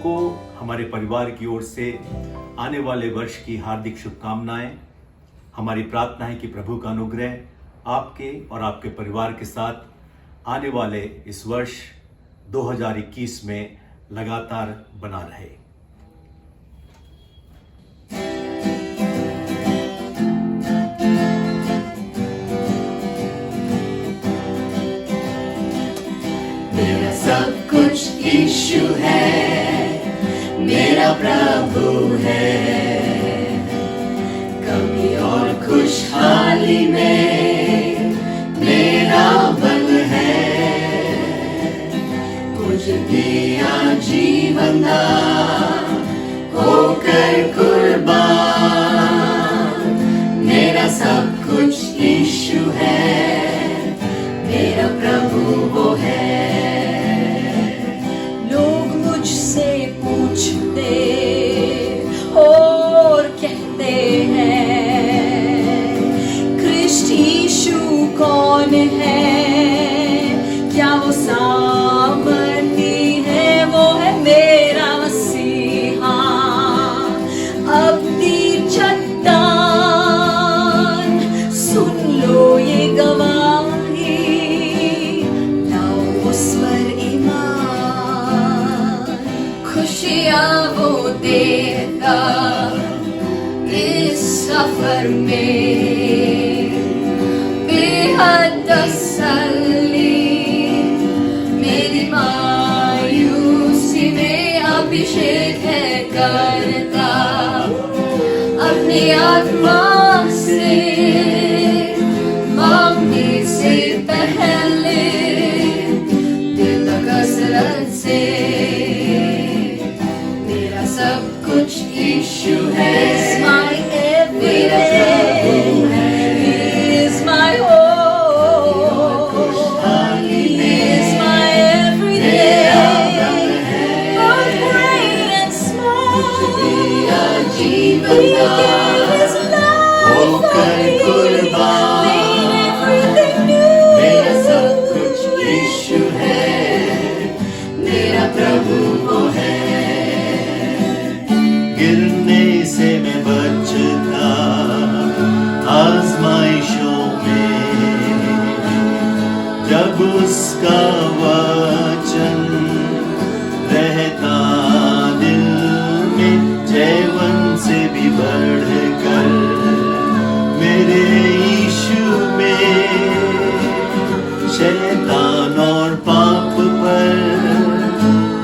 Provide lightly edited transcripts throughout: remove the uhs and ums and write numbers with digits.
को हमारे परिवार की ओर से आने वाले वर्ष की हार्दिक शुभकामनाएं। हमारी प्रार्थना है कि प्रभु का अनुग्रह आपके और आपके परिवार के साथ आने वाले इस वर्ष 2021 में लगातार बना रहे। मेरा सब कुछ यीशु है, मेरा प्रभु है। कमी और खुशहाली में मेरा बल है। मुझे दिया जीवन दान होकर कुर्बान। मेरा सब कुछ यीशु है, मेरा प्रभु वो है। मुझसे पूछते और कहते हैं, कृष्ण यीशु कौन है? क्या वो सामर्थी है? वो है मेरा मसीहा। अपनी चट्टान सुन लो ये गवाही, लाओ उस पर खुशियाँ वो देगा इस सफर में। बेहद तसल्ली मेरी मायूसी में अभिषेक है करता। अपनी आत्मा से मांगने से पहले दिल कसरत से सब कुछ यीशु है। My everything, He is my hope, He is my everything, both great and small. He gave His life for me, made everything new. मेरा सब कुछ यीशु है, मेरा प्रभु वो है। गिरने से मैं बचता आजमाइशों में, जब उसका वचन रहता दिल में। जीवन से भी बढ़कर मेरे यीशु में, शैतान और पाप पर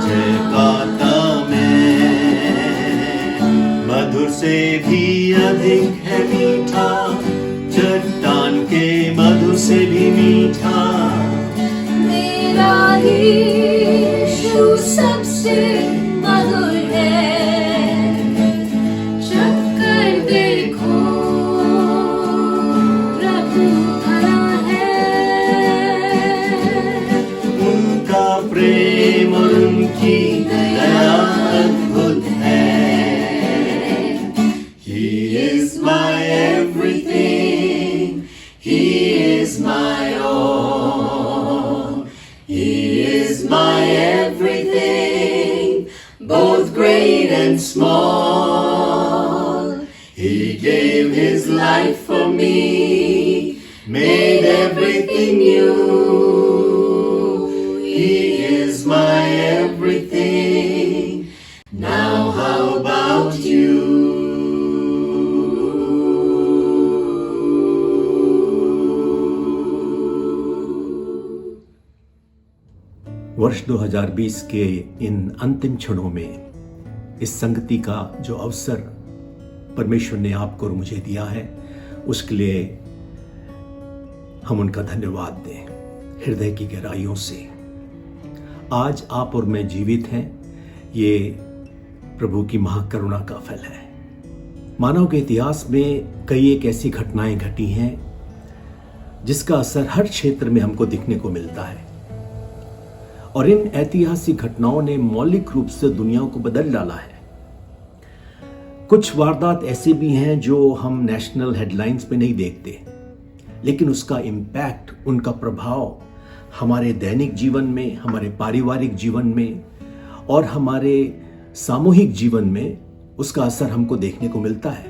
जय पाता मधुर से भी अधिक है मीठा, चट्टान के मधुर से भी मीठा। मेरा यीशु सबसे मधुर है। चक्कर देखो प्रभु भला है। उनका प्रेम और उनकी दया अद्भुत है। He is my everything, He is my all. He is my everything, both great and small. He gave His life for me, made everything new. He is my everything. Now how about you? वर्ष 2020 के इन अंतिम क्षणों में इस संगति का जो अवसर परमेश्वर ने आपको और मुझे दिया है, उसके लिए हम उनका धन्यवाद दें हृदय की गहराइयों से। आज आप और मैं जीवित हैं, ये प्रभु की महाकरुणा का फल है। मानव के इतिहास में कई एक ऐसी घटनाएं घटी हैं जिसका असर हर क्षेत्र में हमको दिखने को मिलता है, और इन ऐतिहासिक घटनाओं ने मौलिक रूप से दुनिया को बदल डाला है। कुछ वारदात ऐसे भी हैं जो हम नेशनल हेडलाइंस पे नहीं देखते, लेकिन उसका इम्पैक्ट, उनका प्रभाव हमारे दैनिक जीवन में, हमारे पारिवारिक जीवन में और हमारे सामूहिक जीवन में उसका असर हमको देखने को मिलता है।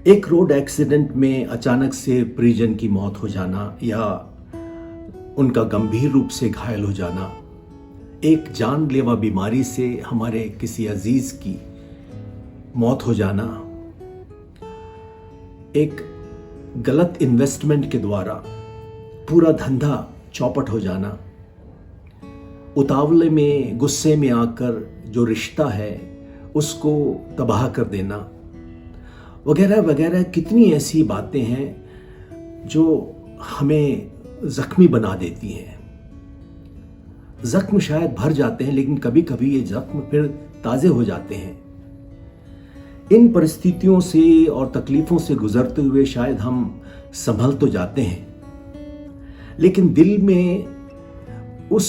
एक रोड एक्सीडेंट में अचानक से परिजन की मौत हो जाना या उनका गंभीर रूप से घायल हो जाना, एक जानलेवा बीमारी से हमारे किसी अजीज की मौत हो जाना, एक गलत इन्वेस्टमेंट के द्वारा पूरा धंधा चौपट हो जाना, उतावले में गुस्से में आकर जो रिश्ता है उसको तबाह कर देना, वगैरह वगैरह कितनी ऐसी बातें हैं जो हमें जख्मी बना देती हैं। जख्म शायद भर जाते हैं, लेकिन कभी कभी ये जख्म फिर ताजे हो जाते हैं। इन परिस्थितियों से और तकलीफों से गुजरते हुए शायद हम संभल तो जाते हैं, लेकिन दिल में उस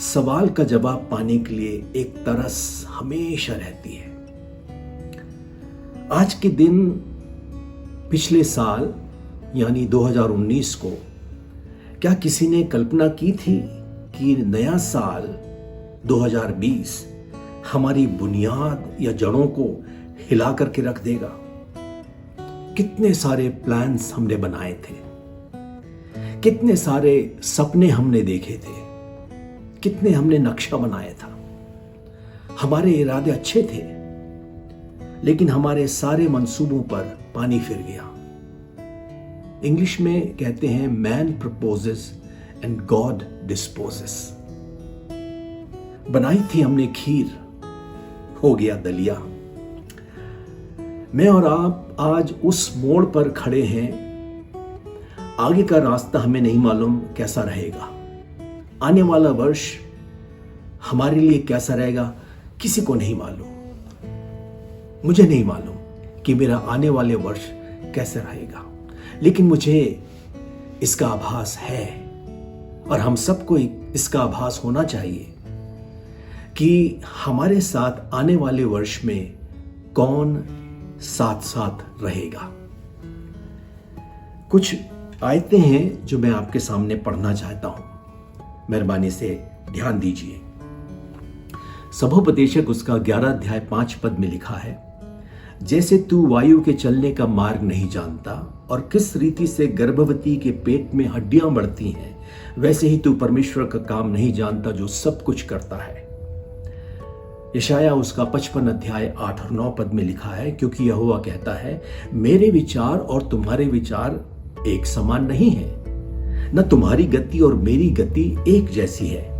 सवाल का जवाब पाने के लिए एक तरस हमेशा रहती है। आज के दिन पिछले साल यानी 2019 को क्या किसी ने कल्पना की थी कि नया साल 2020 हमारी बुनियाद या जड़ों को हिला करके रख देगा? कितने सारे प्लान्स हमने बनाए थे, कितने सारे सपने हमने देखे थे, कितने हमने नक्शा बनाया था। हमारे इरादे अच्छे थे, लेकिन हमारे सारे मंसूबों पर पानी फिर गया। इंग्लिश में कहते हैं man proposes and God disposes. बनाई थी हमने खीर, हो गया दलिया। मैं और आप आज उस मोड़ पर खड़े हैं। आगे का रास्ता हमें नहीं मालूम कैसा रहेगा। आने वाला वर्ष हमारे लिए कैसा रहेगा किसी को नहीं मालूम। मुझे नहीं मालूम कि मेरा आने वाले वर्ष कैसे रहेगा, लेकिन मुझे इसका आभास है और हम सबको इसका आभास होना चाहिए कि हमारे साथ आने वाले वर्ष में कौन साथ साथ रहेगा। कुछ आयतें हैं जो मैं आपके सामने पढ़ना चाहता हूं, मेहरबानी से ध्यान दीजिए। सभोपदेशक उसका 11 अध्याय 5 पद में लिखा है, जैसे तू वायु के चलने का मार्ग नहीं जानता और किस रीति से गर्भवती के पेट में हड्डियां बढ़ती हैं, वैसे ही तू परमेश्वर का काम नहीं जानता जो सब कुछ करता है। यशाया उसका 55 अध्याय 8 और 9 पद में लिखा है, क्योंकि यहोवा कहता है, मेरे विचार और तुम्हारे विचार एक समान नहीं है, न तुम्हारी गति और मेरी गति एक जैसी है,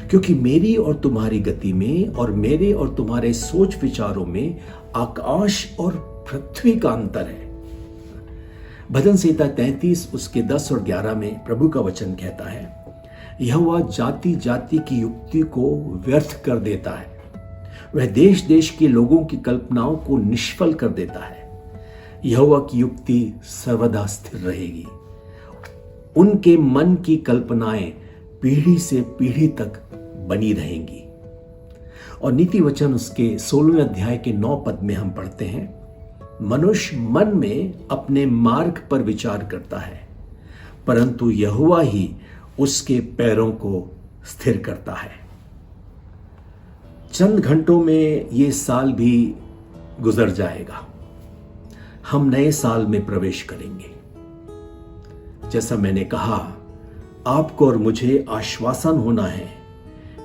क्योंकि मेरी और तुम्हारी गति में और मेरे और तुम्हारे सोच विचारों में आकाश और पृथ्वी का अंतर है। भजन संहिता 33 उसके 10 और 11 में प्रभु का वचन कहता है, यहोवा जाति जाति की युक्ति को व्यर्थ कर देता है, वह देश देश के लोगों की कल्पनाओं को निष्फल कर देता है। यहोवा की युक्ति सर्वदा स्थिर रहेगी, उनके मन की कल्पनाएं पीढ़ी से पीढ़ी तक बनी रहेंगी। और नीति वचन उसके 16वें अध्याय के 9 पद में हम पढ़ते हैं, मनुष्य मन में अपने मार्ग पर विचार करता है, परंतु यहोवा ही उसके पैरों को स्थिर करता है। चंद घंटों में ये साल भी गुजर जाएगा, हम नए साल में प्रवेश करेंगे। जैसा मैंने कहा, आपको और मुझे आश्वासन होना है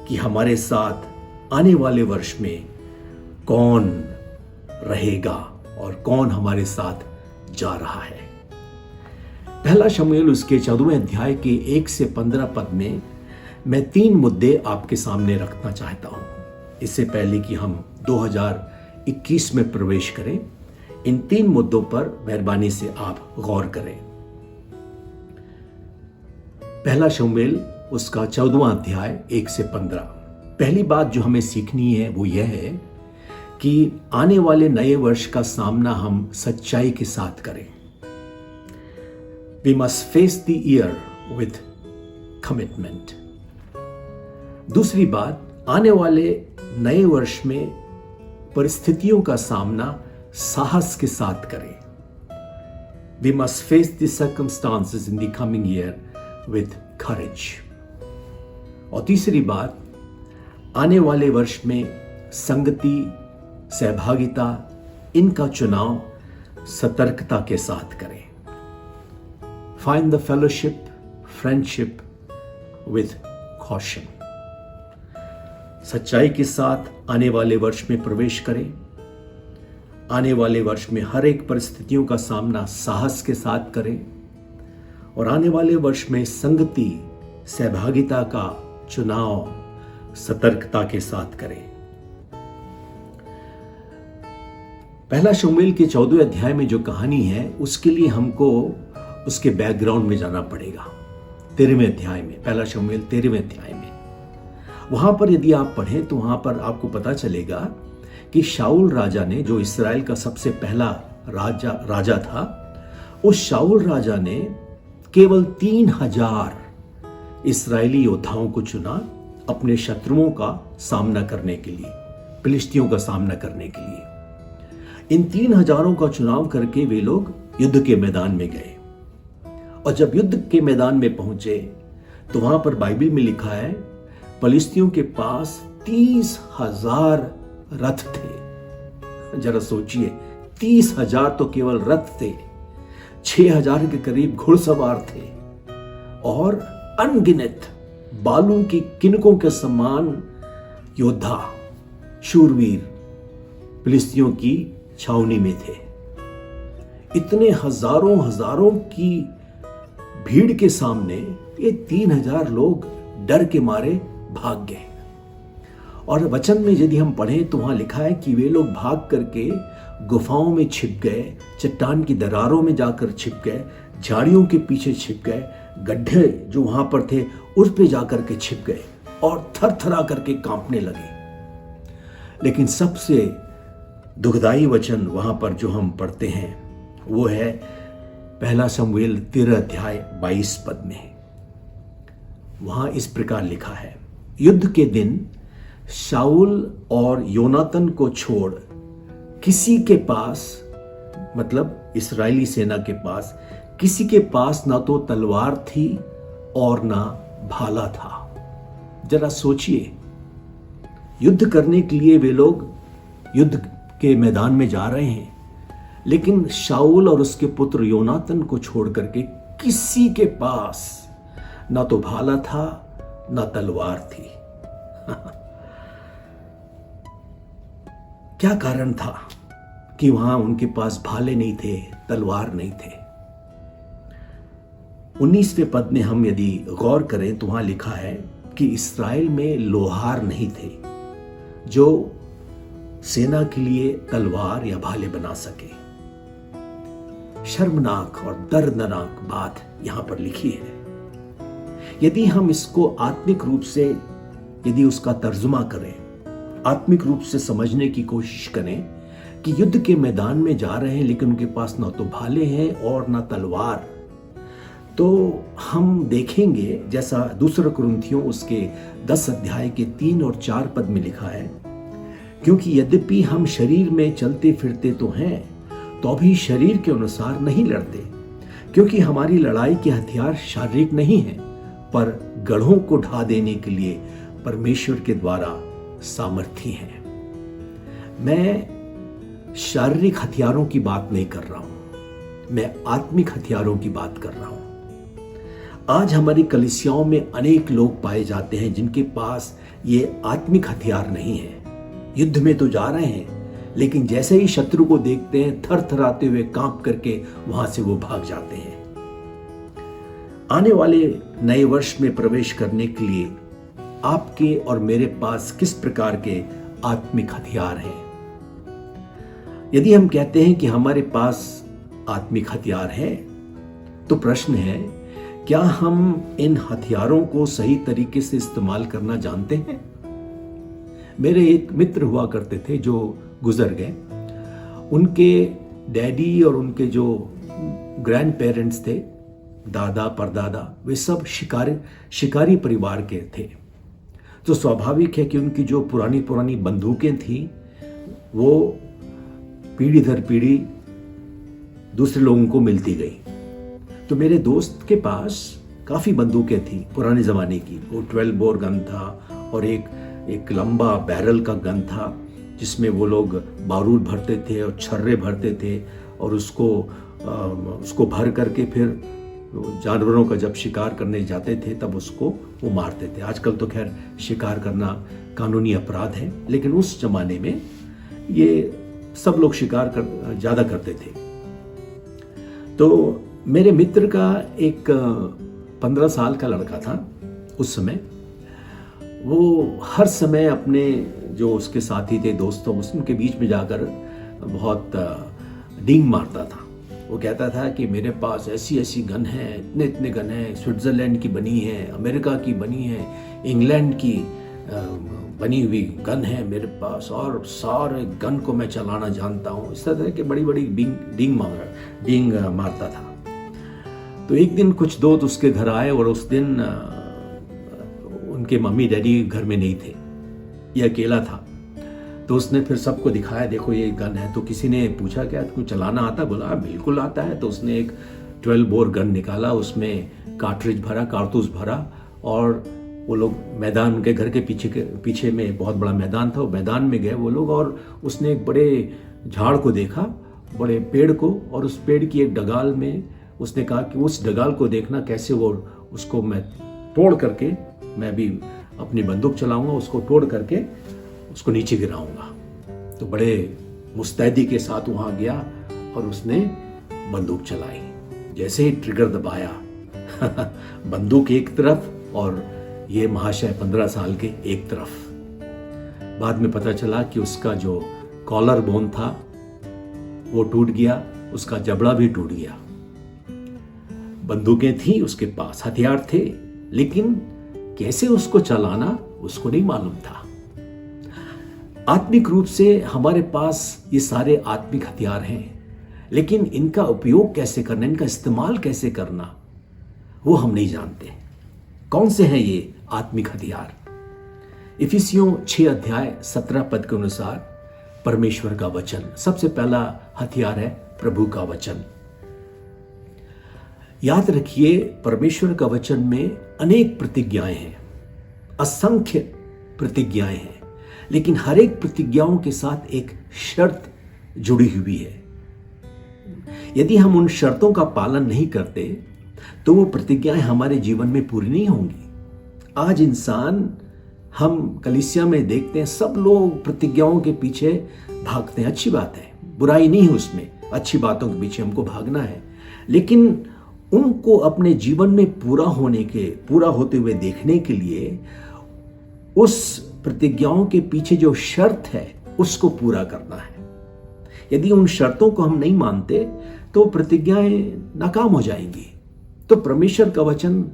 कि हमारे साथ आने वाले वर्ष में कौन रहेगा और कौन हमारे साथ जा रहा है। पहला शमूएल उसके 14वें अध्याय के 1 से 15 पद में मैं 3 मुद्दे आपके सामने रखना चाहता हूं। इससे पहले कि हम 2021 में प्रवेश करें, इन 3 मुद्दों पर मेहरबानी से आप गौर करें। पहला शमूएल उसका 14वां अध्याय 1 से 15। पहली बात जो हमें सीखनी है वो यह है कि आने वाले नए वर्ष का सामना हम सच्चाई के साथ करें। We must face the year with commitment. दूसरी बात, आने वाले नए वर्ष में परिस्थितियों का सामना साहस के साथ करें। We must face the circumstances in the coming year with courage. और तीसरी बात, आने वाले वर्ष में संगति, सहभागिता, इनका चुनाव सतर्कता के साथ करें। Find the fellowship, friendship with caution. सच्चाई के साथ आने वाले वर्ष में प्रवेश करें। आने वाले वर्ष में हर एक परिस्थितियों का सामना साहस के साथ करें और आने वाले वर्ष में संगति, सहभागिता का चुनाव सतर्कता के साथ करें। पहला शमूएल के 14वें अध्याय में जो कहानी है, उसके लिए हमको उसके बैकग्राउंड में जाना पड़ेगा। 13वें अध्याय में, पहला शमूएल 13वें अध्याय में, वहां पर यदि आप पढ़ें तो वहां पर आपको पता चलेगा कि शाऊल राजा ने, जो इस्राएल का सबसे पहला राजा था, उस शाऊल राजा ने केवल 3000 इस्राएली योद्धाओं को चुना अपने शत्रुओं का सामना करने के लिए, फिलिस्तियों का सामना करने के लिए। इन 3000 का चुनाव करके वे लोग युद्ध के मैदान में गए और जब युद्ध के मैदान में पहुंचे तो वहां पर बाइबल में लिखा है, फिलिस्तियों के पास 30,000 रथ थे। जरा सोचिए, 30,000 तो केवल रथ थे, 6,000 के करीब घुड़सवार थे और अनगिनत बालू की किनकों के समान योद्धा, शूरवीर फिलिस्तियों की छावनी में थे। इतने हजारों की भीड़ के सामने ये 3000 लोग डर के मारे भाग गए। और वचन में यदि हम पढ़ें तो वहां लिखा है कि वे लोग भाग करके गुफाओं में छिप गए, चट्टान की दरारों में जाकर छिप गए, झाड़ियों के पीछे छिप गए, गड्ढे जो वहां पर थे उस पे जाकर के छिप गए और थरथरा करके कांपने लगे। लेकिन सबसे दुखदाई वचन वहां पर जो हम पढ़ते हैं वो है पहला शमूएल 13 अध्याय 22 पद में। वहां इस प्रकार लिखा है, युद्ध के दिन शाऊल और योनातन को छोड़ किसी के पास, मतलब इस्राएली सेना के पास, किसी के पास ना तो तलवार थी और ना भाला था। जरा सोचिए, युद्ध करने के लिए वे लोग युद्ध के मैदान में जा रहे हैं, लेकिन शाऊल और उसके पुत्र योनातन को छोड़ करके किसी के पास ना तो भाला था ना तलवार थी। क्या कारण था कि वहां उनके पास भाले नहीं थे, तलवार नहीं थे? 19वें पद में हम यदि गौर करें तो वहां लिखा है कि इस्राएल में लोहार नहीं थे जो सेना के लिए तलवार या भाले बना सके। शर्मनाक और दर्दनाक बात यहां पर लिखी है। यदि हम इसको आत्मिक रूप से यदि उसका तर्जुमा करें, आत्मिक रूप से समझने की कोशिश करें कि युद्ध के मैदान में जा रहे हैं लेकिन उनके पास ना तो भाले हैं और ना तलवार, तो हम देखेंगे जैसा दूसरा कुरिन्थियों उसके 10 अध्याय के 3 और 4 पद में लिखा है, क्योंकि यद्यपि हम शरीर में चलते फिरते तो हैं, तो भी शरीर के अनुसार नहीं लड़ते, क्योंकि हमारी लड़ाई के हथियार शारीरिक नहीं है, पर गढ़ों को ढा देने के लिए परमेश्वर के द्वारा सामर्थी हैं। मैं शारीरिक हथियारों की बात नहीं कर रहा हूं, मैं आत्मिक हथियारों की बात कर रहा हूं। आज हमारी कलीसियाओं में अनेक लोग पाए जाते हैं जिनके पास ये आत्मिक हथियार नहीं है। युद्ध में तो जा रहे हैं, लेकिन जैसे ही शत्रु को देखते हैं थरथराते हुए कांप करके वहां से वो भाग जाते हैं। आने वाले नए वर्ष में प्रवेश करने के लिए आपके और मेरे पास किस प्रकार के आत्मिक हथियार हैं? यदि हम कहते हैं कि हमारे पास आत्मिक हथियार हैं, तो प्रश्न है, क्या हम इन हथियारों को सही तरीके से इस्तेमाल करना जानते हैं? मेरे एक मित्र हुआ करते थे जो गुजर गए। उनके डैडी और उनके जो ग्रैंड पेरेंट्स थे, दादा परदादा, वे सब शिकारी परिवार के थे। तो स्वाभाविक है कि उनकी जो पुरानी पुरानी बंदूकें थी वो पीढ़ी दर पीढ़ी दूसरे लोगों को मिलती गई। तो मेरे दोस्त के पास काफ़ी बंदूकें थी पुराने ज़माने की। वो 12 बोर गन था और एक लंबा बैरल का गन था जिसमें वो लोग बारूद भरते थे और छर्रे भरते थे और उसको भर करके फिर जानवरों का जब शिकार करने जाते थे तब उसको वो मारते थे। आजकल तो खैर शिकार करना कानूनी अपराध है, लेकिन उस जमाने में ये सब लोग शिकार ज़्यादा करते थे। तो मेरे मित्र का एक 15 साल का लड़का था उस समय। वो हर समय अपने जो उसके साथी थे, दोस्तों, उनके बीच में जाकर बहुत डींग मारता था। वो कहता था कि मेरे पास ऐसी ऐसी गन है, इतने इतने गन है, स्विट्ज़रलैंड की बनी है, अमेरिका की बनी है, इंग्लैंड की बनी हुई गन है मेरे पास, और सारे गन को मैं चलाना जानता हूँ। इस तरह के बड़ी बड़ी डींग मारता था। तो एक दिन कुछ दोस्त उसके घर आए और उस दिन उनके मम्मी डैडी घर में नहीं थे, ये अकेला था। तो उसने फिर सबको दिखाया, देखो ये गन है। तो किसी ने पूछा क्या तुमको चलाना आता? बोला बिल्कुल आता है। तो उसने एक 12 बोर गन निकाला, उसमें कार्ट्रिज भरा, कारतूस भरा, और वो लोग मैदान, उनके घर के पीछे में बहुत बड़ा मैदान था, वो मैदान में गए वो लोग। और उसने एक बड़े झाड़ को देखा, बड़े पेड़ को, और उस पेड़ की एक डगाल में उसने कहा कि उस डगाल को देखना कैसे वो उसको मैं तोड़ करके मैं भी अपनी बंदूक चलाऊंगा, उसको तोड़ करके उसको नीचे गिराऊंगा। तो बड़े मुस्तैदी के साथ वहां गया और उसने बंदूक चलाई। जैसे ही ट्रिगर दबाया बंदूक एक तरफ और ये महाशय 15 साल के एक तरफ। बाद में पता चला कि उसका जो कॉलर बोन था वो टूट गया, उसका जबड़ा भी टूट गया। बंदूकें थी उसके पास, हथियार थे, लेकिन कैसे उसको चलाना उसको नहीं मालूम था। आत्मिक रूप से हमारे पास ये सारे आत्मिक हथियार हैं, लेकिन इनका उपयोग कैसे करना, इनका इस्तेमाल कैसे करना, वो हम नहीं जानते। कौन से हैं ये आत्मिक हथियार? इफिसियों 6 अध्याय 17 पद के अनुसार परमेश्वर का वचन सबसे पहला हथियार है, प्रभु का वचन। याद रखिए, परमेश्वर का वचन में अनेक प्रतिज्ञाएं हैं, असंख्य प्रतिज्ञाएं हैं, लेकिन हर एक प्रतिज्ञाओं के साथ एक शर्त जुड़ी हुई है। यदि हम उन शर्तों का पालन नहीं करते तो वो प्रतिज्ञाएं हमारे जीवन में पूरी नहीं होंगी। आज इंसान, हम कलीसिया में देखते हैं, सब लोग प्रतिज्ञाओं के पीछे भागते हैं। अच्छी बात है, बुराई नहीं है उसमें, अच्छी बातों के पीछे हमको भागना है, लेकिन उनको अपने जीवन में पूरा होते हुए देखने के लिए उस प्रतिज्ञाओं के पीछे जो शर्त है उसको पूरा करना है। यदि उन शर्तों को हम नहीं मानते तो प्रतिज्ञाएं नाकाम हो जाएंगी। तो परमेश्वर का वचन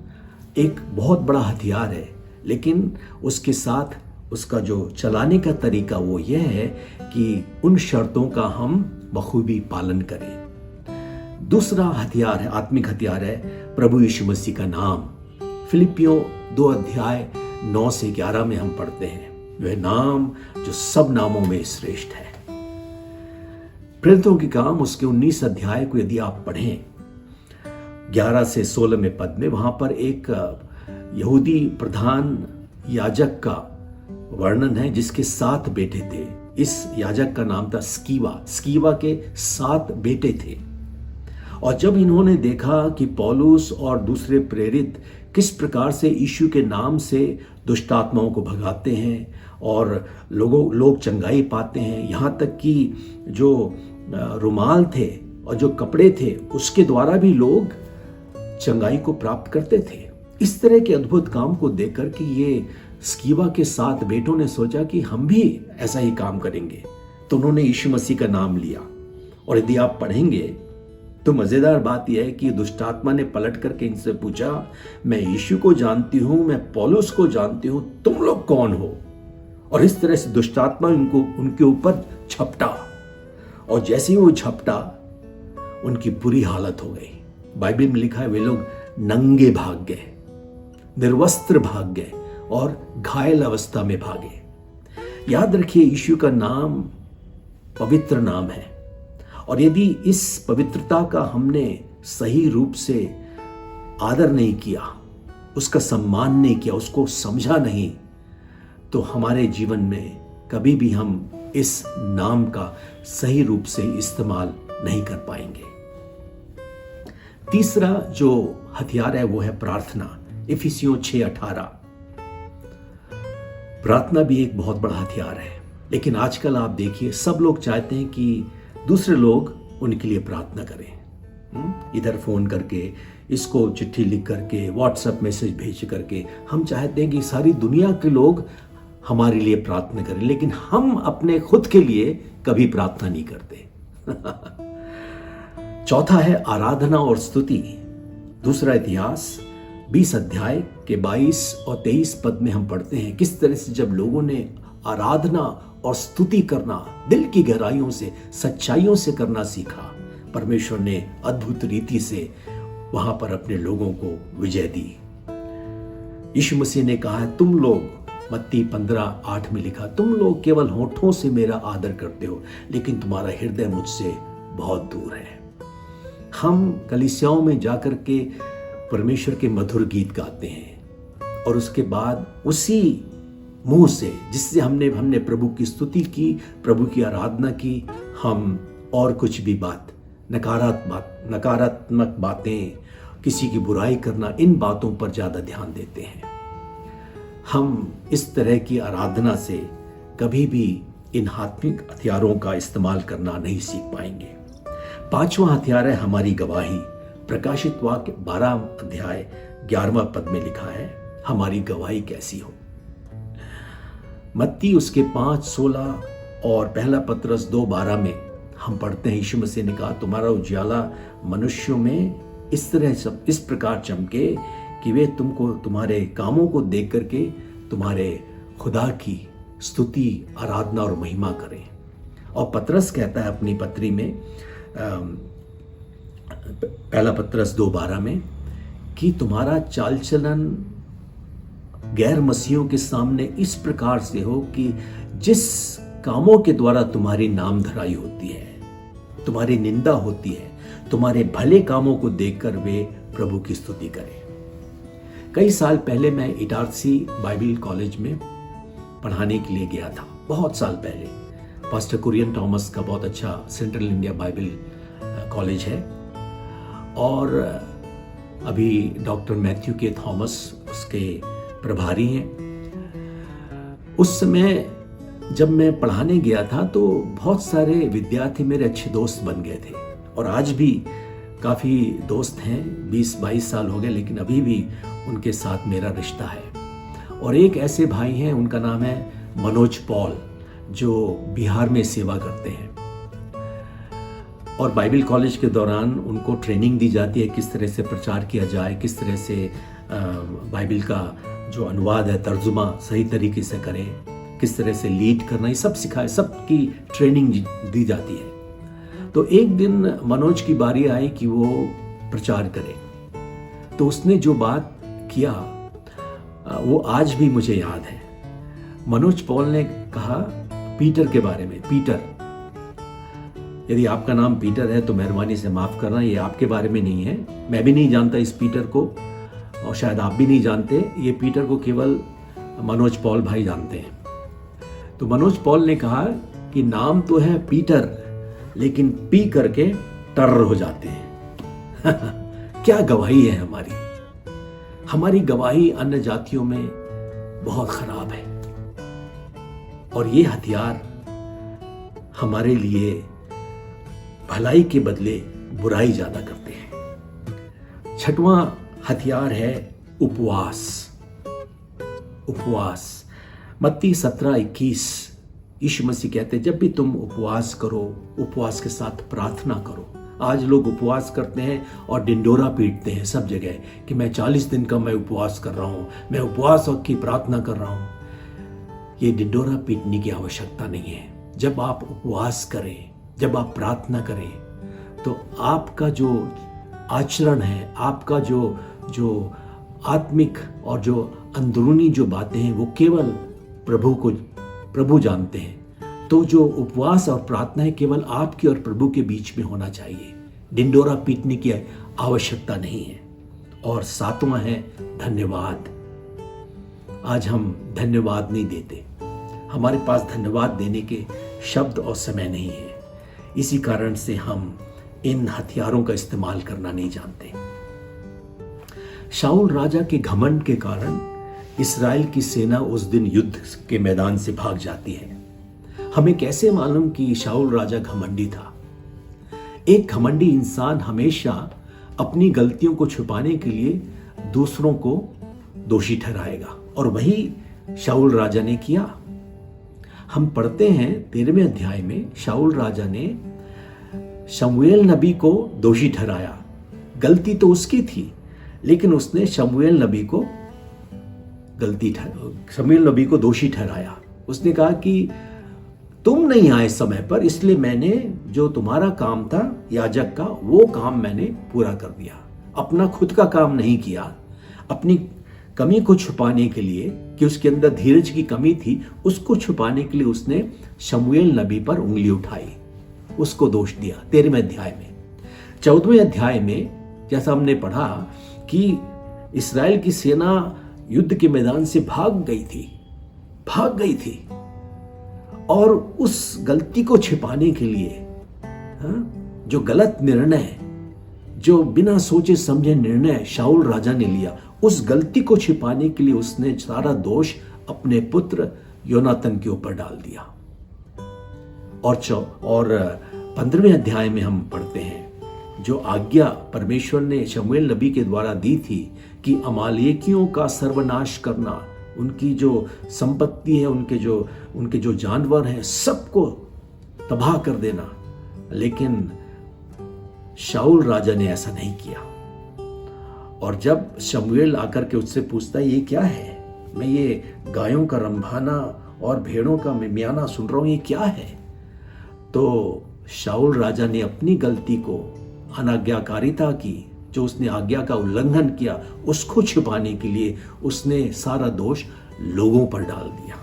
एक बहुत बड़ा हथियार है, लेकिन उसके साथ उसका जो चलाने का तरीका वो यह है कि उन शर्तों का हम बखूबी पालन करें। दूसरा हथियार है, आत्मिक हथियार है, प्रभु यीशु मसीह का नाम। फिलिपियों 2 अध्याय 9 से 11 में हम पढ़ते हैं, वह नाम जो सब नामों में श्रेष्ठ है। प्रेरितों के काम उसके 19 अध्याय को यदि आप पढ़ें 11 से 16 में पद में, वहां पर एक यहूदी प्रधान याजक का वर्णन है जिसके 7 बेटे थे। इस याजक का नाम था स्कीवा के 7 बेटे थे। और जब इन्होंने देखा कि पौलुस और दूसरे प्रेरित किस प्रकार से यीशु के नाम से दुष्ट आत्माओं को भगाते हैं और लोग चंगाई पाते हैं, यहाँ तक कि जो रुमाल थे और जो कपड़े थे उसके द्वारा भी लोग चंगाई को प्राप्त करते थे, इस तरह के अद्भुत काम को देखकर कि ये स्कीवा के 7 बेटों ने सोचा कि हम भी ऐसा ही काम करेंगे। तो उन्होंने यीशु मसीह का नाम लिया। और यदि आप पढ़ेंगे तो मजेदार बात यह है कि दुष्ट आत्मा ने पलट करके इनसे पूछा, मैं यीशु को जानती हूं, मैं पौलुस को जानती हूं, तुम लोग कौन हो? और इस तरह से दुष्ट आत्मा उनके ऊपर झपटा, और जैसे ही वो झपटा उनकी बुरी हालत हो गई। बाइबल में लिखा है वे लोग नंगे भाग गए, निर्वस्त्र भाग गए और घायल अवस्था में भागे। याद रखिए, यीशु का नाम पवित्र नाम है, और यदि इस पवित्रता का हमने सही रूप से आदर नहीं किया, उसका सम्मान नहीं किया, उसको समझा नहीं, तो हमारे जीवन में कभी भी हम इस नाम का सही रूप से इस्तेमाल नहीं कर पाएंगे। तीसरा जो हथियार है वो है प्रार्थना। इफिसियों 6:18। प्रार्थना भी एक बहुत बड़ा हथियार है, लेकिन आजकल आप देखिए सब लोग चाहते हैं कि दूसरे लोग उनके लिए प्रार्थना करें। इधर फोन करके, इसको चिट्ठी लिख करके, व्हाट्सएप मैसेज भेज करके हम चाहते हैं कि सारी दुनिया के लोग हमारे लिए प्रार्थना करें, लेकिन हम अपने खुद के लिए कभी प्रार्थना नहीं करते। चौथा है आराधना और स्तुति। दूसरा इतिहास 20 अध्याय के 22 और 23 पद में हम पढ़ते हैं किस तरह से जब लोगों ने आराधना और स्तुति करना दिल की गहराइयों से, सच्चाइयों से करना सीखा, परमेश्वर ने अद्भुत रीति से वहां पर अपने लोगों को विजय दी। यीशु मसीह ने कहा है, तुम लोग, मत्ती 15:8 में लिखा, तुम लोग केवल होठों से मेरा आदर करते हो, लेकिन तुम्हारा हृदय मुझसे बहुत दूर है। हम कलीसियाओं में जाकर के परमेश्वर के मधुर गीत गाते हैं और उसके बाद उसी मुंह से जिससे हमने प्रभु की स्तुति की, प्रभु की आराधना की, हम और कुछ भी बात, नकारात्मक बातें, किसी की बुराई करना, इन बातों पर ज्यादा ध्यान देते हैं। हम इस तरह की आराधना से कभी भी इन आत्मिक हथियारों का इस्तेमाल करना नहीं सीख पाएंगे। पांचवा हथियार है हमारी गवाही। प्रकाशित वाक्य 12 अध्याय 11वां पद में लिखा है, हमारी गवाही कैसी हो। मत्ती उसके 5:16 और पहला पत्रस 2:12 में हम पढ़ते हैं, यीशु मसीह ने कहा, तुम्हारा उजाला मनुष्यों में इस प्रकार चमके कि वे तुमको, तुम्हारे कामों को देख करके तुम्हारे खुदा की स्तुति, आराधना और महिमा करें। और पत्रस कहता है अपनी पत्री में, पहला पत्रस 2:12 में, कि तुम्हारा चाल चलन गैर मसीहों के सामने इस प्रकार से हो कि जिस कामों के द्वारा तुम्हारी नाम धराई होती है, तुम्हारी निंदा होती है, तुम्हारे भले कामों को देखकर वे प्रभु की स्तुति करें। कई साल पहले मैं इटारसी बाइबल कॉलेज में पढ़ाने के लिए गया था, बहुत साल पहले। पास्टर कुरियन थॉमस का बहुत अच्छा सेंट्रल इंडिया बाइबल कॉलेज है, और अभी डॉक्टर मैथ्यू के थॉमस उसके प्रभारी हैं। उस समय जब मैं पढ़ाने गया था तो बहुत सारे विद्यार्थी मेरे अच्छे दोस्त बन गए थे, और आज भी काफ़ी दोस्त हैं, 20-22 साल हो गए, लेकिन अभी भी उनके साथ मेरा रिश्ता है। और एक ऐसे भाई हैं, उनका नाम है मनोज पॉल, जो बिहार में सेवा करते हैं। और बाइबल कॉलेज के दौरान उनको ट्रेनिंग दी जाती है किस तरह से प्रचार किया जाए, किस तरह से बाइबल का जो अनुवाद है, तर्जुमा सही तरीके से करें, किस तरह से लीड करना, ये सब सिखाए, सबकी ट्रेनिंग दी जाती है। तो एक दिन मनोज की बारी आई कि वो प्रचार करे, तो उसने जो बात किया वो आज भी मुझे याद है। मनोज पॉल ने कहा पीटर के बारे में, पीटर, यदि आपका नाम पीटर है तो मेहरबानी से माफ करना, ये आपके बारे में नहीं है, मैं भी नहीं जानता इस पीटर को, और शायद आप भी नहीं जानते, ये पीटर को केवल मनोज पॉल भाई जानते हैं। तो मनोज पॉल ने कहा कि नाम तो है पीटर, लेकिन पी करके टर्र हो जाते हैं। क्या गवाही है हमारी गवाही अन्य जातियों में बहुत खराब है, और ये हथियार हमारे लिए भलाई के बदले बुराई ज्यादा करते हैं। छठवां हथियार है उपवास। मत्ती 17:21 यीशु मसीह कहते हैं, जब भी तुम उपवास करो, उपवास के साथ प्रार्थना करो। आज लोग उपवास करते हैं और डिंडोरा पीटते हैं सब जगह कि मैं 40 दिन का मैं उपवास कर रहा हूं, मैं उपवास की प्रार्थना कर रहा हूं। ये डिंडोरा पीटने की आवश्यकता नहीं है। जब आप उपवास करें, जब आप प्रार्थना करें, तो आपका जो आचरण है, आपका जो आत्मिक और जो अंदरूनी जो बातें हैं, वो केवल प्रभु जानते हैं। तो जो उपवास और प्रार्थना है केवल आपके और प्रभु के बीच में होना चाहिए, डिंडोरा पीटने की आवश्यकता नहीं है। और सातवां है धन्यवाद। आज हम धन्यवाद नहीं देते, हमारे पास धन्यवाद देने के शब्द और समय नहीं है। इसी कारण से हम इन हथियारों का इस्तेमाल करना नहीं जानते। शाऊल राजा के घमंड के कारण इस्राएल की सेना उस दिन युद्ध के मैदान से भाग जाती है। हमें कैसे मालूम कि शाऊल राजा घमंडी था? एक घमंडी इंसान हमेशा अपनी गलतियों को छुपाने के लिए दूसरों को दोषी ठहराएगा, और वही शाऊल राजा ने किया। हम पढ़ते हैं 13वें अध्याय में शाऊल राजा ने शमूएल नबी को दोषी ठहराया। गलती तो उसकी थी, लेकिन उसने शमूएल नबी को दोषी ठहराया। उसने कहा कि तुम नहीं आए समय पर, इसलिए मैंने जो तुम्हारा काम था याजक का, वो काम मैंने पूरा कर दिया। अपना खुद का काम नहीं किया। अपनी कमी को छुपाने के लिए, कि उसके अंदर धीरज की कमी थी, उसको छुपाने के लिए उसने शमूएल नबी पर उंगली उठाई, उसको दोष दिया। 13वें अध्याय में। 14वें अध्याय में जैसा हमने पढ़ा कि इस्राएल की सेना युद्ध के मैदान से भाग गई थी, और उस गलती को छिपाने के लिए जो गलत निर्णय, जो बिना सोचे समझे निर्णय शाऊल राजा ने लिया, उस गलती को छिपाने के लिए उसने सारा दोष अपने पुत्र योनातन के ऊपर डाल दिया। और 15वें अध्याय में हम पढ़ते हैं जो आज्ञा परमेश्वर ने शमूएल नबी के द्वारा दी थी कि अमालेकियों का सर्वनाश करना, उनकी जो संपत्ति है, उनके जो जानवर हैं, सबको तबाह कर देना। लेकिन शाऊल राजा ने ऐसा नहीं किया। और जब शमूएल आकर के उससे पूछता है, ये क्या है? मैं ये गायों का रंभाना और भेड़ों का मिमियाना सुन रहा हूं, ये क्या है? तो शाऊल राजा ने अपनी गलती को, अनाज्ञाकारिता की, जो उसने आज्ञा का उल्लंघन किया, उसको छुपाने के लिए उसने सारा दोष लोगों पर डाल दिया।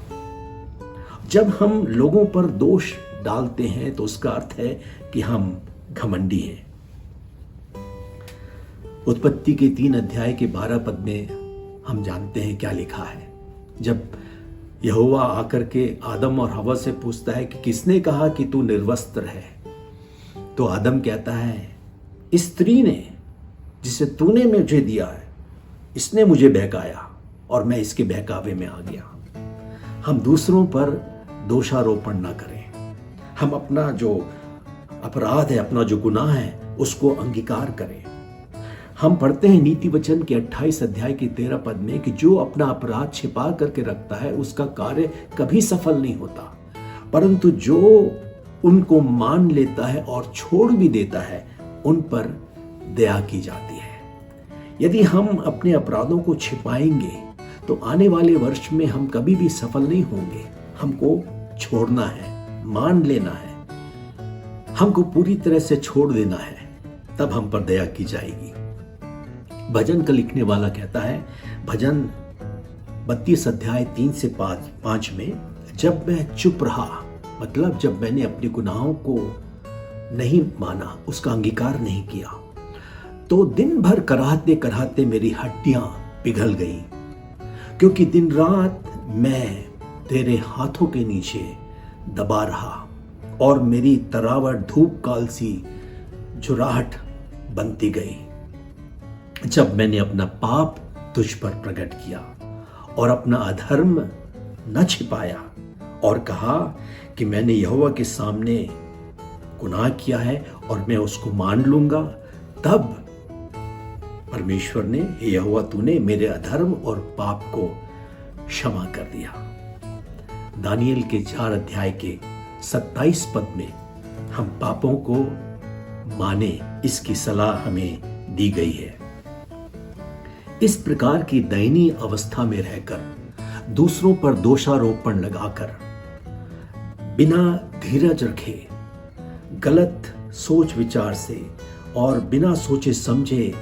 जब हम लोगों पर दोष डालते हैं तो उसका अर्थ है कि हम घमंडी हैं। उत्पत्ति के 3 अध्याय के 12 पद में हम जानते हैं क्या लिखा है। जब यहोवा आकर के आदम और हवा से पूछता है कि किसने कहा कि तू निर्वस्त्र है, तो आदम कहता है, स्त्री ने, जिसे तूने मुझे दिया है, इसने मुझे बहकाया और मैं इसके बहकावे में आ गया। हम दूसरों पर दोषारोपण ना करें। हम अपना जो अपराध है, अपना जो गुनाह है, उसको अंगीकार करें। हम पढ़ते हैं नीति वचन के 28 अध्याय के 13 पद में कि जो अपना अपराध छिपा करके रखता है उसका कार्य कभी सफल नहीं होता, परंतु जो उनको मान लेता है और छोड़ भी देता है, उन पर दया की जाती है। यदि हम अपने अपराधों को छिपाएंगे तो आने वाले वर्ष में हम कभी भी सफल नहीं होंगे। हमको छोड़ना है, मान लेना है, हमको पूरी तरह से छोड़ देना है, तब हम पर दया की जाएगी। भजन का लिखने वाला कहता है, भजन 32 अध्याय 3 से 5 में, जब मैं चुप रहा, मतलब जब मैंने अपने गुनाहों को नहीं माना, उसका अंगीकार नहीं किया, तो दिन भर कराहते कराहते मेरी हड्डियां पिघल गई, क्योंकि दिन रात मैं तेरे हाथों के नीचे दबा रहा और मेरी तरावट धूप काल सी झुराहट बनती गई। जब मैंने अपना पाप तुझ पर प्रकट किया और अपना अधर्म न छिपाया और कहा कि मैंने यहोवा के सामने गुनाह किया है और मैं उसको मान लूंगा, तब परमेश्वर ने, हे यहोवा, तूने मेरे अधर्म और पाप को क्षमा कर दिया। दानियल के 4 अध्याय के 27 पद में हम पापों को माने, इसकी सलाह हमें दी गई है। इस प्रकार की दयनीय अवस्था में रहकर, दूसरों पर दोषारोपण लगाकर, बिना धीरज रखे, गलत सोच विचार से और बिना सोचे समझे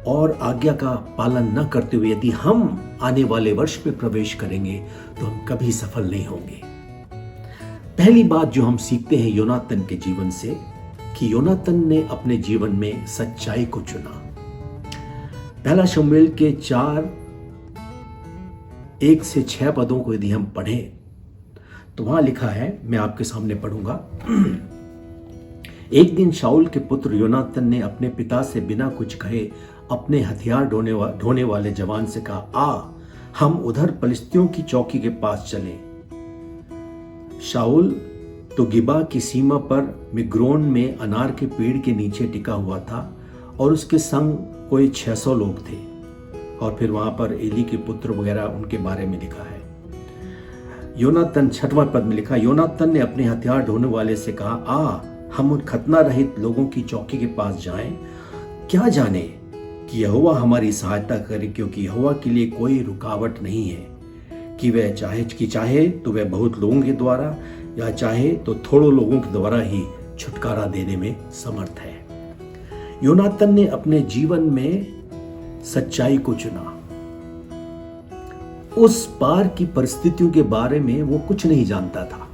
और आज्ञा का पालन न करते हुए यदि हम आने वाले वर्ष में प्रवेश करेंगे तो हम कभी सफल नहीं होंगे। पहली बात जो हम सीखते हैं योनातन के जीवन से, कि योनातन ने अपने जीवन में सच्चाई को चुना। पहला शमूएल के 4:1-6 पदों को यदि हम पढ़ें तो वहां लिखा है, मैं आपके सामने पढ़ूंगा। एक दिन शाऊल के पुत्र योनातन ने अपने पिता से बिना कुछ कहे अपने हथियार ढोने वाले जवान से कहा, आ हम उधर पलिश्तियों की चौकी के पास चलें। शाऊल तो गिबा की सीमा पर मिग्रोन में अनार के पेड़ के नीचे टिका हुआ था और उसके संग कोई 600 लोग थे। और फिर वहां पर एली के पुत्र वगैरह उनके बारे में लिखा है। योनातन 6वां पद में लिखा, योनातन ने अपने हथियार ढोने वाले से कहा, आ हम उन खतना रहित लोगों की चौकी के पास जाएं, क्या जाने कि यहोवा हमारी सहायता करे, क्योंकि यहोवा के लिए कोई रुकावट नहीं है कि वह चाहे तो वह बहुत लोगों के द्वारा या चाहे तो थोड़े लोगों के द्वारा ही छुटकारा देने में समर्थ है। योनातन ने अपने जीवन में सच्चाई को चुना। उस पार की परिस्थितियों के बारे में वो कुछ नहीं जानता था,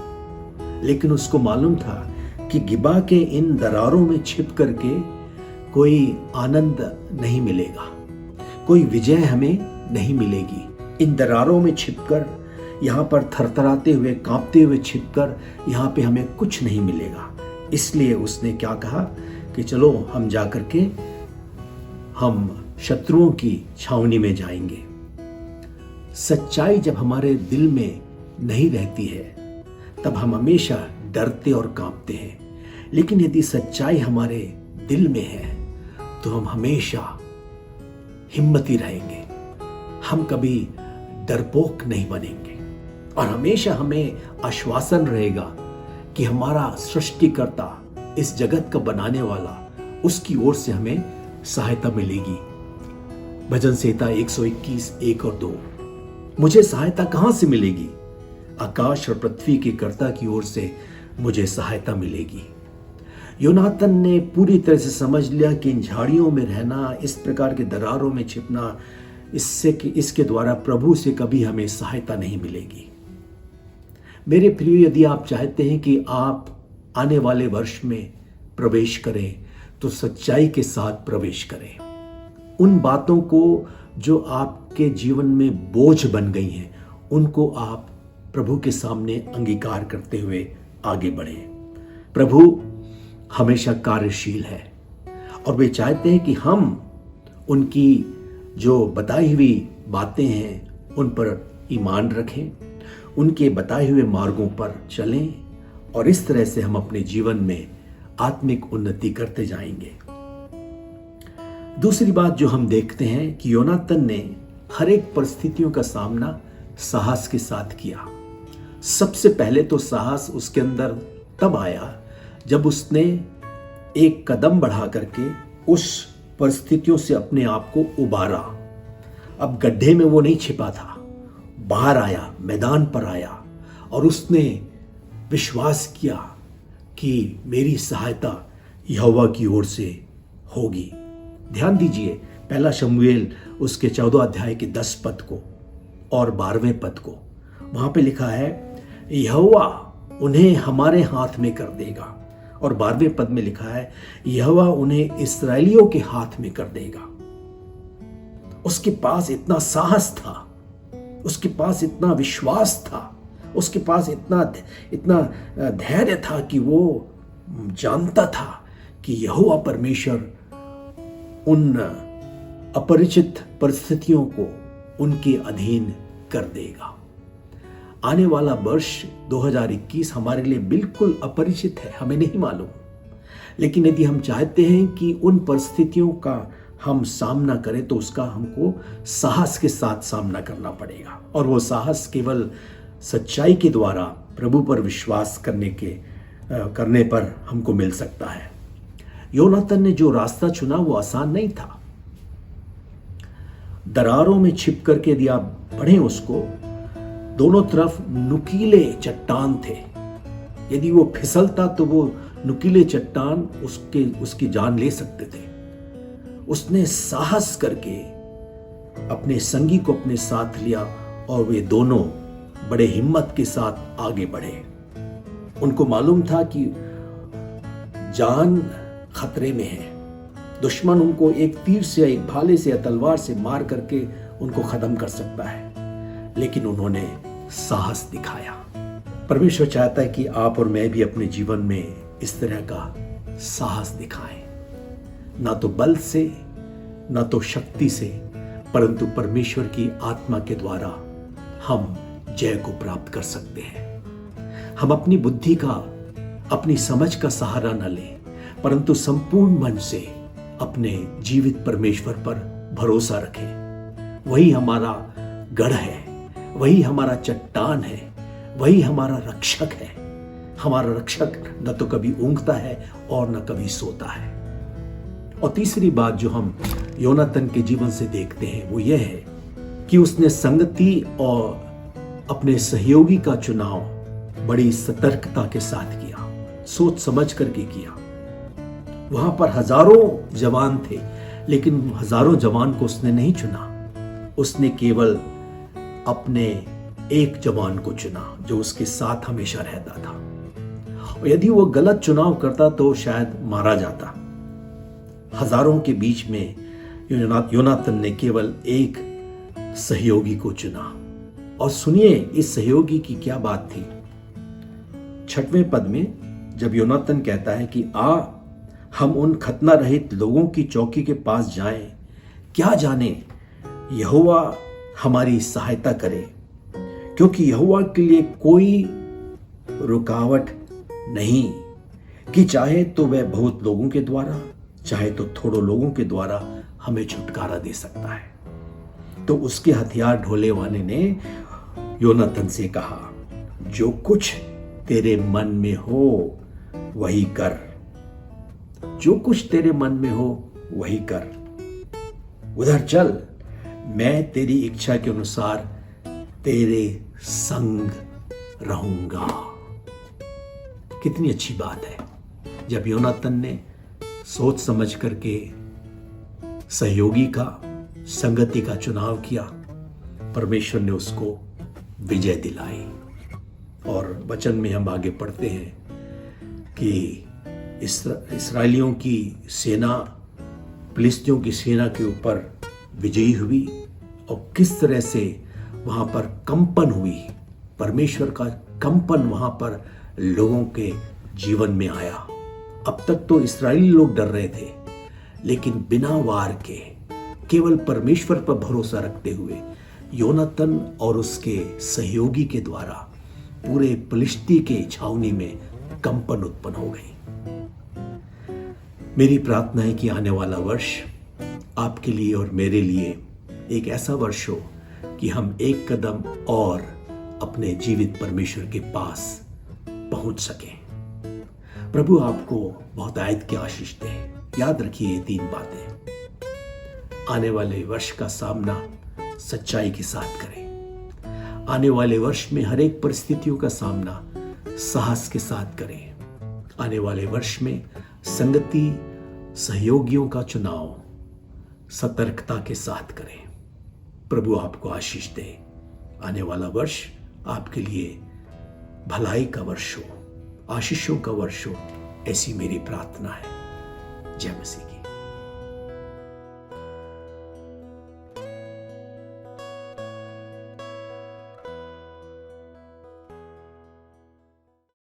लेकिन उसको मालूम था कि गिबा के इन दरारों में छिप करके कोई आनंद नहीं मिलेगा, कोई विजय हमें नहीं मिलेगी। इन दरारों में छिपकर, यहां पर थरथराते हुए कांपते हुए छिपकर यहां पे हमें कुछ नहीं मिलेगा। इसलिए उसने क्या कहा कि चलो हम जाकर के हम शत्रुओं की छावनी में जाएंगे। सच्चाई जब हमारे दिल में नहीं रहती है तब हम हमेशा डरते और कांपते हैं, लेकिन यदि सच्चाई हमारे दिल में है तो हम हमेशा हिम्मती रहेंगे, हम कभी डरपोक नहीं बनेंगे और हमेशा हमें आश्वासन रहेगा कि हमारा सृष्टिकर्ता, इस जगत का बनाने वाला, उसकी ओर से हमें सहायता मिलेगी। भजन संहिता 121 1 और 2। मुझे सहायता कहां से मिलेगी? आकाश और पृथ्वी के कर्ता की ओर से मुझे सहायता मिलेगी। योनातन ने पूरी तरह से समझ लिया कि इन झाड़ियों में रहना, इस प्रकार के दरारों में छिपना, इसके द्वारा प्रभु से कभी हमें सहायता नहीं मिलेगी। मेरे प्रिय, यदि आप चाहते हैं कि आप आने वाले वर्ष में प्रवेश करें तो सच्चाई के साथ प्रवेश करें। उन बातों को जो आपके जीवन में बोझ बन गई हैं, उनको आप प्रभु के सामने अंगीकार करते हुए आगे बढ़ें। प्रभु हमेशा कार्यशील है और वे चाहते हैं कि हम उनकी जो बताई हुई बातें हैं उन पर ईमान रखें, उनके बताए हुए मार्गों पर चलें और इस तरह से हम अपने जीवन में आत्मिक उन्नति करते जाएंगे। दूसरी बात जो हम देखते हैं कि योनातन ने हर एक परिस्थितियों का सामना साहस के साथ किया। सबसे पहले तो साहस उसके अंदर तब आया जब उसने एक कदम बढ़ा करके उस परिस्थितियों से अपने आप को उबारा। अब गड्ढे में वो नहीं छिपा था, बाहर आया, मैदान पर आया और उसने विश्वास किया कि मेरी सहायता यहोवा की ओर से होगी। ध्यान दीजिए, पहला शमूएल उसके 14 अध्याय के 10 पद को और 12वें पद को, वहां पे लिखा है यहोवा उन्हें हमारे हाथ में कर देगा, और 12वें पद में लिखा है यहोवा उन्हें इस्राएलियों के हाथ में कर देगा। उसके पास इतना साहस था, उसके पास इतना विश्वास था, उसके पास इतना धैर्य था कि वो जानता था कि यहोवा परमेश्वर उन अपरिचित परिस्थितियों को उनके अधीन कर देगा। आने वाला वर्ष 2021 हमारे लिए बिल्कुल अपरिचित है, हमें नहीं मालूम, लेकिन यदि हम चाहते हैं कि उन परिस्थितियों का हम सामना करें तो उसका हमको साहस के साथ सामना करना पड़ेगा, और वो साहस केवल सच्चाई के द्वारा प्रभु पर विश्वास करने पर हमको मिल सकता है। योनातन ने जो रास्ता चुना वो आसान नहीं था। दरारों में छिप करके यदि आप पढ़ें उसको, दोनों तरफ नुकीले चट्टान थे। यदि वो फिसलता तो वो नुकीले चट्टान उसकी जान ले सकते थे। उसने साहस करके अपने संगी को अपने साथ लिया और वे दोनों बड़े हिम्मत के साथ आगे बढ़े। उनको मालूम था कि जान खतरे में है, दुश्मन उनको एक तीर से, एक भाले से या तलवार से मार करके उनको खत्म कर सकता है, लेकिन उन्होंने साहस दिखाया। परमेश्वर चाहता है कि आप और मैं भी अपने जीवन में इस तरह का साहस दिखाएं, ना तो बल से, ना तो शक्ति से, परंतु परमेश्वर की आत्मा के द्वारा हम जय को प्राप्त कर सकते हैं। हम अपनी बुद्धि का, अपनी समझ का सहारा न लें, परंतु संपूर्ण मन से अपने जीवित परमेश्वर पर भरोसा रखें। वही हमारा गढ़ है, वही हमारा चट्टान है, वही हमारा रक्षक है। हमारा रक्षक न तो कभी ऊँघता है और न कभी सोता है। और तीसरी बात जो हम योनातन के जीवन से देखते हैं वो यह है कि उसने संगति और अपने सहयोगी का चुनाव बड़ी सतर्कता के साथ किया, सोच समझ करके किया। वहां पर हजारों जवान थे, लेकिन हजारों जवान को उसने नहीं चुना। उसने केवल अपने एक जवान को चुना जो उसके साथ हमेशा रहता था। और यदि वो गलत चुनाव करता तो शायद मारा जाता। हजारों के बीच में योनातन ने केवल एक सहयोगी को चुना। और सुनिए इस सहयोगी की क्या बात थी। 6वें पद में जब योनातन कहता है कि आ हम उन खतना रहित लोगों की चौकी के पास जाएं, क्या जाने यहोवा हमारी सहायता करे, क्योंकि यहोवा के लिए कोई रुकावट नहीं कि चाहे तो वह बहुत लोगों के द्वारा, चाहे तो थोड़े लोगों के द्वारा हमें छुटकारा दे सकता है। तो उसके हथियार ढोले वाले ने योनातन से कहा, जो कुछ तेरे मन में हो वही कर, जो कुछ तेरे मन में हो वही कर, उधर चल, मैं तेरी इच्छा के अनुसार तेरे संग रहूंगा। कितनी अच्छी बात है जब योनातन ने सोच समझ करके सहयोगी का, संगति का चुनाव किया, परमेश्वर ने उसको विजय दिलाई। और वचन में हम आगे पढ़ते हैं कि इस्राएलियों की सेना फिलिस्तियों की सेना के ऊपर विजयी हुई और किस तरह से वहां पर कंपन हुई, परमेश्वर का कंपन वहां पर लोगों के जीवन में आया। अब तक तो इस्राएली लोग डर रहे थे, लेकिन बिना वार के केवल परमेश्वर पर भरोसा रखते हुए योनातन और उसके सहयोगी के द्वारा पूरे फिलिस्ती के छावनी में कंपन उत्पन्न हो गई। मेरी प्रार्थना है कि आने वाला वर्ष आपके लिए और मेरे लिए एक ऐसा वर्ष हो कि हम एक कदम और अपने जीवित परमेश्वर के पास पहुंच सकें। प्रभु आपको बहुत आयत की आशीष दे। याद रखिए ये 3 बातें। आने वाले वर्ष का सामना सच्चाई के साथ करें। आने वाले वर्ष में हर एक परिस्थितियों का सामना साहस के साथ करें। आने वाले वर्ष में संगति, सहयोगियों का चुनाव सतर्कता के साथ करें। प्रभु आपको आशीष दे। आने वाला वर्ष आपके लिए भलाई का वर्ष हो, आशीषों का वर्ष हो, ऐसी मेरी प्रार्थना है। जय मसीह।